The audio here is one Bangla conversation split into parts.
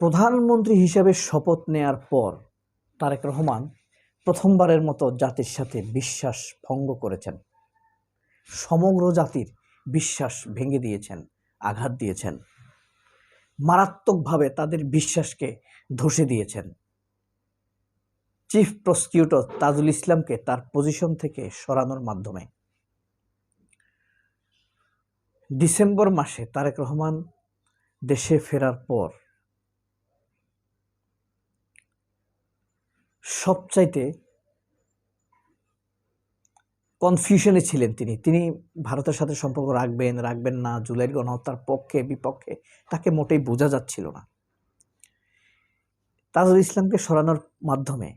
প্রধানমন্ত্রী হিসেবে শপথ নেয়ার পর তারেক রহমান প্রথমবারের মতো জাতির সাথে বিশ্বাস ভঙ্গ করেছেন। সমগ্র জাতির বিশ্বাস ভেঙে দিয়েছেন, আঘাত দিয়েছেন, মারাত্মকভাবে তাদের বিশ্বাসকে ধসে দিয়েছেন। চিফ প্রসিকিউটর তাজুল ইসলামকে তার পজিশন থেকে সরানোর মাধ্যমে ডিসেম্বর মাসে তারেক রহমান দেশে ফেরার পর সবচাইতে কনফিউশনে ছিলেন তিনি ভারতের সাথে সম্পর্ক রাখবেন না, জুলাইয়ের গণহত্যার পক্ষে বিপক্ষে তাকে মোটেই বোঝা যাচ্ছিল না। তাজুল ইসলামকে সরানোর মাধ্যমে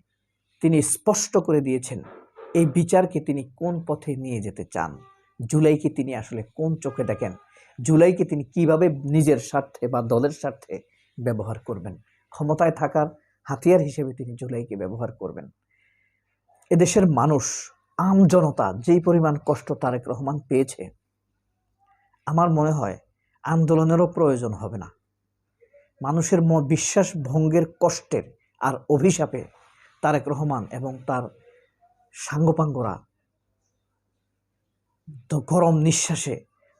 তিনি স্পষ্ট করে দিয়েছেন এই বিচারকে তিনি কোন পথে নিয়ে যেতে চান, জুলাইকে তিনি আসলে কোন চোখে দেখেন, জুলাইকে তিনি কিভাবে নিজের স্বার্থে বা দলের স্বার্থে ব্যবহার করবেন, ক্ষমতায় থাকার হাতিয়ার হিসেবে তিনি জুলাইকে ব্যবহার করবেন। এদেশের মানুষ, আম জনতা যেই পরিমাণ কষ্ট তারেক রহমান পেয়েছে, আমার মনে হয় আন্দোলনেরও প্রয়োজন হবে না। মানুষের বিশ্বাস ভঙ্গের কষ্টের আর অভিশাপে তারেক রহমান এবং তার সাঙ্গপাঙ্গরা গরম নিঃশ্বাসে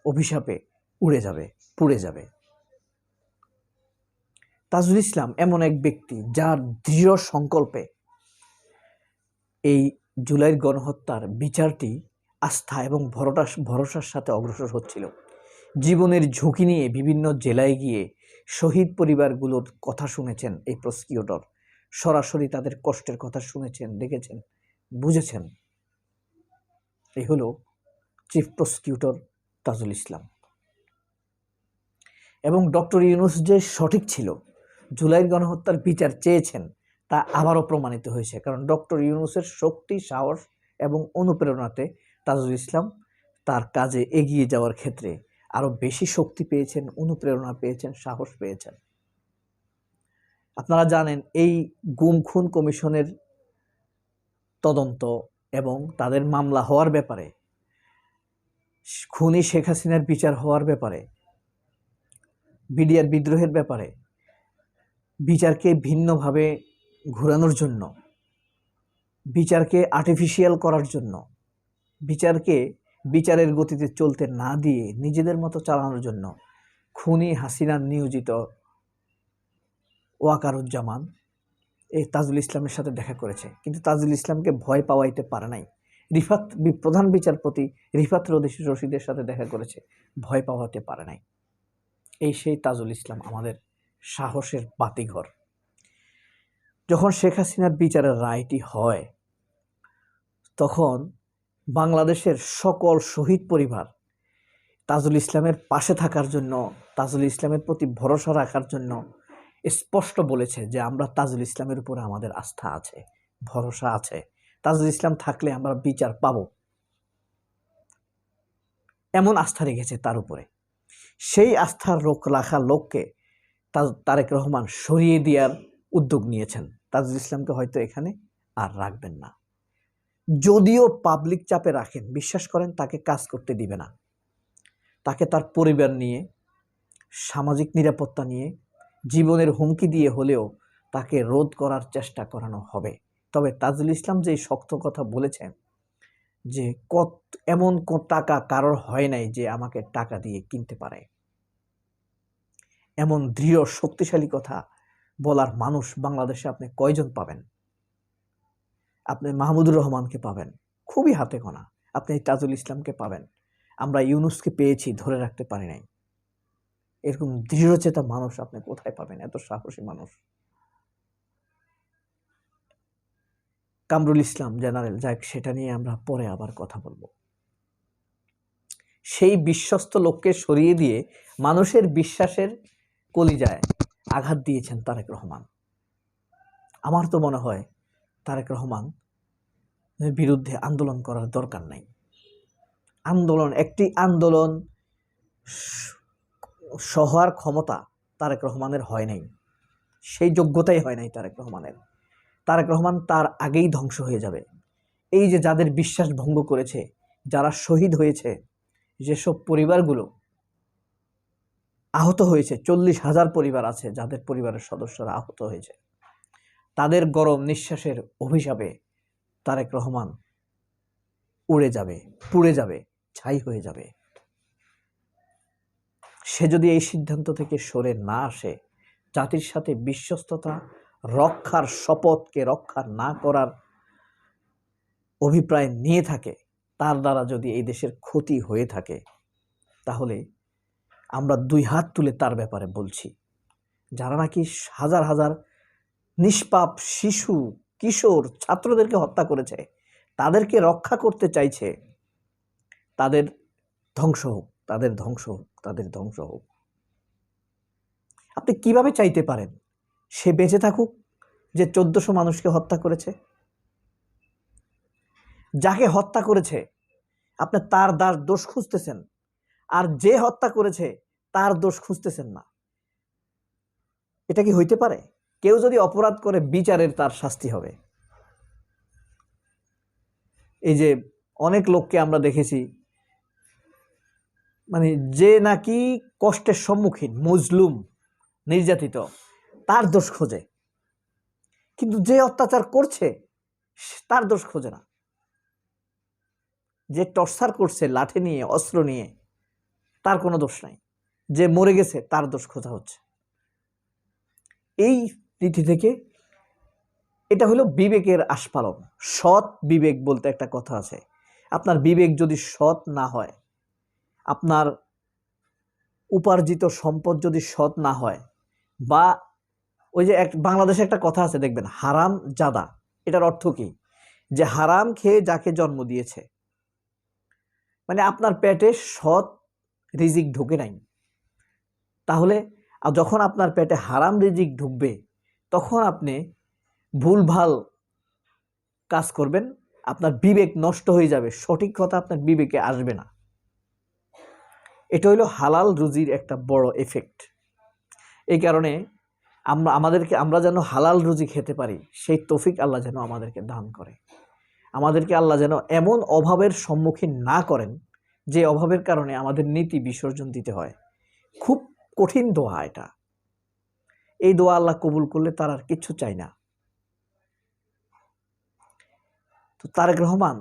অভিশাপে উড়ে যাবে, পুড়ে যাবে। তাজুল ইসলাম এমন এক ব্যক্তি যার দৃঢ় সংকল্পে এই জুলাইয়ের গণহত্যার বিচারটি আস্থা এবং ভরসার সাথে অগ্রসর হচ্ছিল। জীবনের ঝুঁকি নিয়ে বিভিন্ন জেলায় গিয়ে শহীদ পরিবারগুলোর কথা শুনেছেন এই প্রসিকিউটর, সরাসরি তাদের কষ্টের কথা শুনেছেন, দেখেছেন, বুঝেছেন। এই হলো চিফ প্রসিকিউটর তাজুল ইসলাম। এবং ডক্টর ইউনূস যে সঠিক ছিল, জুলাইয়ের গণহত্যার বিচার চেয়েছেন, তা আবারও প্রমাণিত হয়েছে। কারণ ডক্টর ইউনূসের শক্তি, সাহস এবং অনুপ্রেরণাতে তাজুল ইসলাম তার কাজে এগিয়ে যাওয়ার ক্ষেত্রে আরও বেশি শক্তি পেয়েছেন, অনুপ্রেরণা পেয়েছেন, সাহস পেয়েছেন। আপনারা জানেন এই গুম খুন কমিশনের তদন্ত এবং তাদের মামলা হওয়ার ব্যাপারে, খুনি শেখ হাসিনার বিচার হওয়ার ব্যাপারে, বিডিআর বিদ্রোহের ব্যাপারে বিচারকে ভিন্নভাবে ঘোরানোর জন্য, বিচারকে আর্টিফিশিয়াল করার জন্য, বিচারের গতিতে চলতে না দিয়ে নিজেদের মতো চালানোর জন্য খুনি হাসিনার নিয়োজিত ওয়াকারুজ্জামান এই তাজুল ইসলামের সাথে দেখা করেছে, কিন্তু তাজুল ইসলামকে ভয় পাওয়াইতে পারে নাই। প্রধান বিচারপতি রিফাত রশিদের সাথে দেখা করেছে, ভয় পাওয়াতে পারে নাই। এই সেই তাজুল ইসলাম, আমাদের সাহসের বাতিঘর। যখন শেখ হাসিনার বিচারের রায়টি হয়, তখন বাংলাদেশের সকল শহীদ পরিবার তাজুল ইসলামের পাশে থাকার জন্য, তাজুল ইসলামের প্রতি ভরসা রাখার জন্য স্পষ্ট বলেছে যে আমরা তাজুল ইসলামের উপরে আমাদের আস্থা আছে, ভরসা আছে। তাজুল ইসলাম থাকলে আমরা বিচার পাব, এমন আস্থা রেখেছে তার উপরে। সেই আস্থার রাখার লোককে তারেক রহমান সরিয়ে দেওয়ার উদ্যোগ নিয়েছেন। তাজুল ইসলামকে হয়তো এখানে আর রাখবেন না। যদিও পাবলিক চাপে রাখেন, বিশ্বাস করেন তাকে কাজ করতে দিবে না। তাকে তার পরিবার নিয়ে, সামাজিক নিরাপত্তা নিয়ে, জীবনের হুমকি দিয়ে হলেও তাকে রোধ করার চেষ্টা করানো হবে। তবে তাজুল ইসলাম যে শক্ত কথা বলেছেন যে এমন টাকা কারোর হয় নাই যে আমাকে টাকা দিয়ে কিনতে পারে, এমন দৃঢ় শক্তিশালী কথা বলার মানুষ বাংলাদেশে আপনি কয়জন পাবেন? আপনি মাহমুদুর রহমানকে পাবেন, খুবই হাতে গোনা। আপনি তাজুল ইসলামকে পাবেন। আমরা ইউনূসকে পেয়েছি, ধরে রাখতে পারি নাই। এরকম দৃঢ়চেতা মানুষ আপনি কোথায় পাবেন? এত সাহসী মানুষ। কামরুল ইসলাম জেনারেল, যাক সেটা নিয়ে আমরা পরে আবার কথা বলবো। সেই বিশ্বস্ত লোককে সরিয়ে দিয়ে মানুষের বিশ্বাসের কলিজায় আঘাত দিয়েছেন তারেক রহমান। আমার তো মনে হয় তারেক রহমান বিরুদ্ধে আন্দোলন করার দরকার নাই। একটি আন্দোলন সহার ক্ষমতা তারেক রহমানের হয় নাই, সেই যোগ্যতাই হয় নাই তারেক রহমানের। তারেক রহমান তার আগেই ধ্বংস হয়ে যাবে। এই যে যাদের বিশ্বাস ভঙ্গ করেছে, যারা শহীদ হয়েছে, যেসব পরিবারগুলো আহত হয়েছে, 40,000 পরিবার আছে যাদের পরিবারের সদস্যরা আহত হয়েছে। তাদের গরম নিঃশ্বাসের অভিশাপে তারেক রহমান উড়ে যাবে, পুড়ে যাবে, ছাই হয়ে যাবে। সে যদি এই সিদ্ধান্ত থেকে সরে না আসে, জাতির সাথে বিশ্বস্ততা রক্ষার শপথকে রক্ষা না করার অভিপ্রায় নিয়ে থাকে, তার দ্বারা যদি এই দেশের ক্ষতি হয়ে থাকে, তাহলে আমরা 2 হাত তুলে তার ব্যাপারে বলছি। যারা নাকি হাজার হাজার নিষ্পাপ শিশু, কিশোর, ছাত্রদেরকে হত্যা করেছে, তাদেরকে রক্ষা করতে চাইছে, তাদের ধ্বংস হোক, তাদের ধ্বংস হোক, তাদের ধ্বংস হোক। আপনি কিভাবে চাইতে পারেন সে বেঁচে থাকুক যে 1400 মানুষকে হত্যা করেছে? যাকে হত্যা করেছে আপনি তার দোষ খুঁজতেছেন, আর যে হত্যা করেছে তার দোষ খুঁজতেছেন না। এটা কি হইতে পারে? কেউ যদি অপরাধ করে, বিচারের তার শাস্তি হবে। এই যে অনেক লোককে আমরা দেখেছি, মানে যে নাকি কষ্টের সম্মুখীন, মজলুম, নির্যাতিত, তার দোষ খোঁজে, কিন্তু যে অত্যাচার করছে তার দোষ খোঁজে না। যে টর্চার করছে লাঠি নিয়ে, অস্ত্র নিয়ে, তার কোনো দোষ নাই। যে মরে গেছে তার দোষ খোঁজা হচ্ছে। এই রীতি থেকে এটা হলো বিবেকের আস্ফালন। সৎ বিবেক বলতে একটা কথা আছে। আপনার বিবেক যদি সৎ না হয়, আপনার উপার্জিত সম্পদ যদি সৎ না হয়, বা ওই যে বাংলাদেশে একটা কথা আছে দেখবেন, হারাম জাদা। এটার অর্থ কি? যে হারাম খেয়ে যাকে জন্ম দিয়েছে, মানে আপনার পেটে সৎ রিজিক ঢুকে নাই, তাহলে যখন আপনার পেটে হারাম রিজিক ঢুকবে, তখন আপনি ভুলভাল কাজ করবেন, আপনার বিবেক নষ্ট হয়ে যাবে, সঠিক কথা আপনার বিবেকে আসবে না। এটা হলো হালাল রুজির একটা বড় এফেক্ট। এই কারণে আমরা যেন হালাল রুজি খেতে পারি, সেই তৌফিক আল্লাহ যেন আমাদেরকে দান করে। আমাদেরকে আল্লাহ যেন এমন অভাবের সম্মুখীন না করেন যে অভাবের কারণে আমাদের নীতি বিসর্জন দিতে হয়। খুব কঠিন দোয়া এটা। এই দোয়া আল্লাহ কবুল করলে তার আর কিচ্ছু চাই না। তো তারেক রহমান,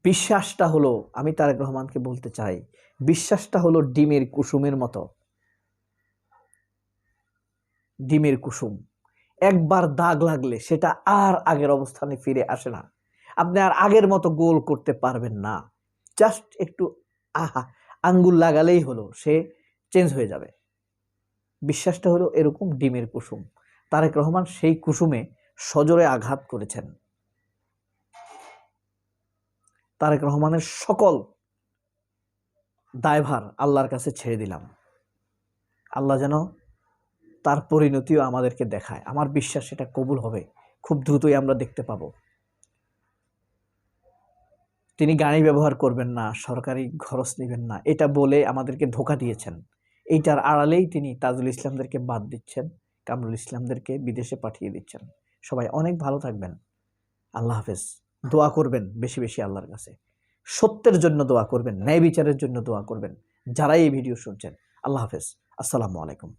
বিশ্বাসটা হলো, আমি তারেক রহমানকে বলতে চাই, বিশ্বাসটা হলো ডিমের কুসুমের মতো। ডিমের কুসুম একবার দাগ লাগলে সেটা আর আগের অবস্থানে ফিরে আসে না। আপনি আর আগের মতো গোল করতে পারবেন না। জাস্ট একটু আঙ্গুল লাগালেই হলো, সে চেঞ্জ হয়ে যাবে। বিশ্বাসটা হলো এরকম ডিমের কুসুম। তারেক রহমান সেই কুসুমে সজোরে আঘাত করেছেন। তারেক রহমানের সকল দায়ভার আল্লাহর কাছে ছেড়ে দিলাম। আল্লাহ যেন তার পরিণতিও আমাদেরকে দেখায়। আমার বিশ্বাস এটা কবুল হবে, খুব দ্রুতই আমরা দেখতে পাবো। তিনি গাড়ি ব্যবহার করবেন না, সরকারি খরচ নেবেন না, এটা বলে আমাদেরকে ধোঁকা দিয়েছেন। এইটার আড়ালেই তিনি তাজুল ইসলামদেরকে বাদ দিচ্ছেন, কামরুল ইসলামদেরকে বিদেশে পাঠিয়ে দিচ্ছেন। সবাই অনেক ভালো থাকবেন। আল্লাহ হাফেজ। দোয়া করবেন বেশি বেশি আল্লাহর কাছে, সত্যের জন্য দোয়া করবেন, ন্যায় বিচারের জন্য দোয়া করবেন যারাই এই ভিডিও শুনছেন। আল্লাহ হাফেজ। আসসালামু আলাইকুম।